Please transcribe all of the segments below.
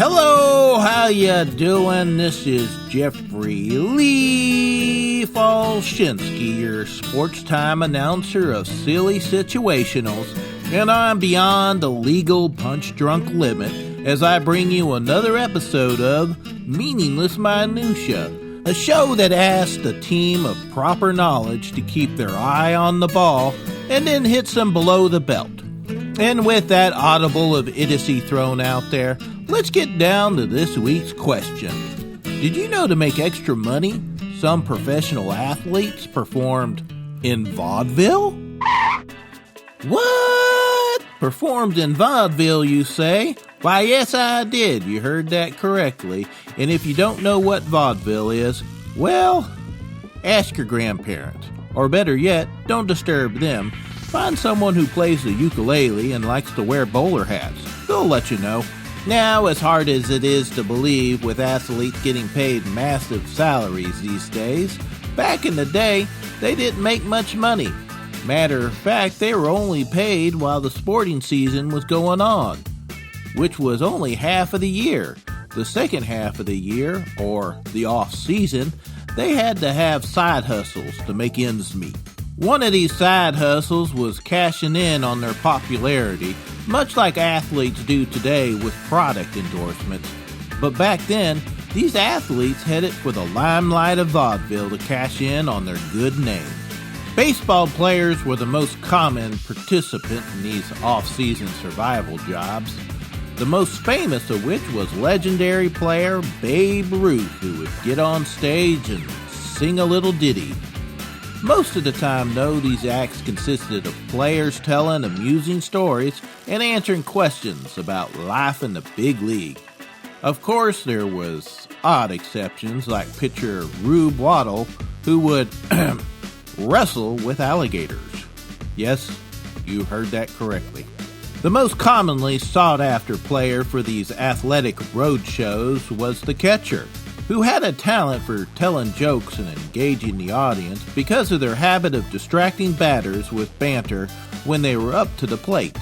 Hello, how ya doing? This is Jeffrey Lee Folschinsky, your sports time announcer of silly situationals, and I'm beyond the legal punch-drunk limit as I bring you another episode of Meaningless Minutia, a show that asks a team of proper knowledge to keep their eye on the ball and then hits them below the belt. And with that audible of idiocy thrown out there, let's get down to this week's question. Did you know to make extra money, some professional athletes performed in vaudeville? What? Performed in vaudeville, you say? Why, yes, I did. You heard that correctly. And if you don't know what vaudeville is, well, ask your grandparents. Or better yet, don't disturb them. Find someone who plays the ukulele and likes to wear bowler hats. They'll let you know. Now, as hard as it is to believe with athletes getting paid massive salaries these days, back in the day, they didn't make much money. Matter of fact, they were only paid while the sporting season was going on, which was only half of the year. The second half of the year, or the off-season, they had to have side hustles to make ends meet. One of these side hustles was cashing in on their popularity, much like athletes do today with product endorsements. But back then, these athletes had it for the limelight of vaudeville to cash in on their good name. Baseball players were the most common participant in these off-season survival jobs, the most famous of which was legendary player Babe Ruth, who would get on stage and sing a little ditty. Most of the time, though, these acts consisted of players telling amusing stories and answering questions about life in the big league. Of course, there was odd exceptions like pitcher Rube Waddle, who would wrestle with alligators. Yes, you heard that correctly. The most commonly sought-after player for these athletic road shows was the catcher, who had a talent for telling jokes and engaging the audience because of their habit of distracting batters with banter when they were up to the plate.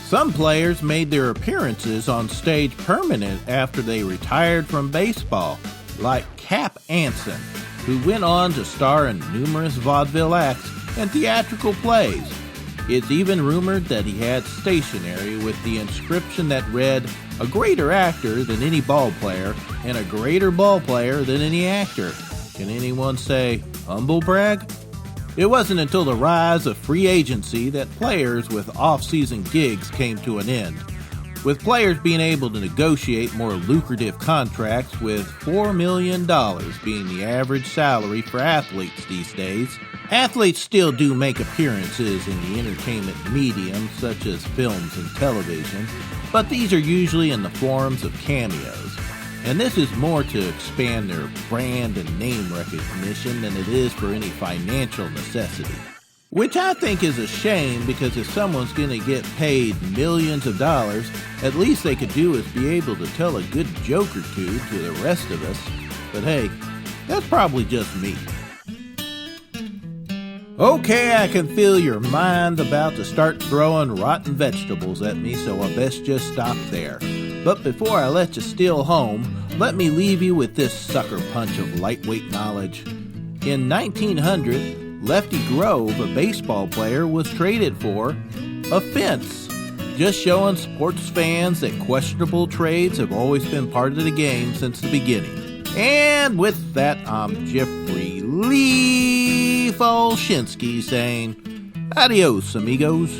Some players made their appearances on stage permanent after they retired from baseball, like Cap Anson, who went on to star in numerous vaudeville acts and theatrical plays. It's even rumored that he had stationery with the inscription that read, "A greater actor than any ball player, and a greater ball player than any actor." Can anyone say humble brag? It wasn't until the rise of free agency that players with off-season gigs came to an end, with players being able to negotiate more lucrative contracts, with $4 million being the average salary for athletes these days. Athletes still do make appearances in the entertainment medium, such as films and television, but these are usually in the forms of cameos. And this is more to expand their brand and name recognition than it is for any financial necessity. Which I think is a shame, because if someone's going to get paid millions of dollars, at least they could do is be able to tell a good joke or two to the rest of us. But hey, that's probably just me. Okay, I can feel your mind about to start throwing rotten vegetables at me, so I best just stop there. But before I let you steal home, let me leave you with this sucker punch of lightweight knowledge. In 1900, Lefty Grove, a baseball player, was traded for a fence, just showing sports fans that questionable trades have always been part of the game since the beginning. And with that, I'm Jeffrey Lee Folschinsky saying, adios, amigos.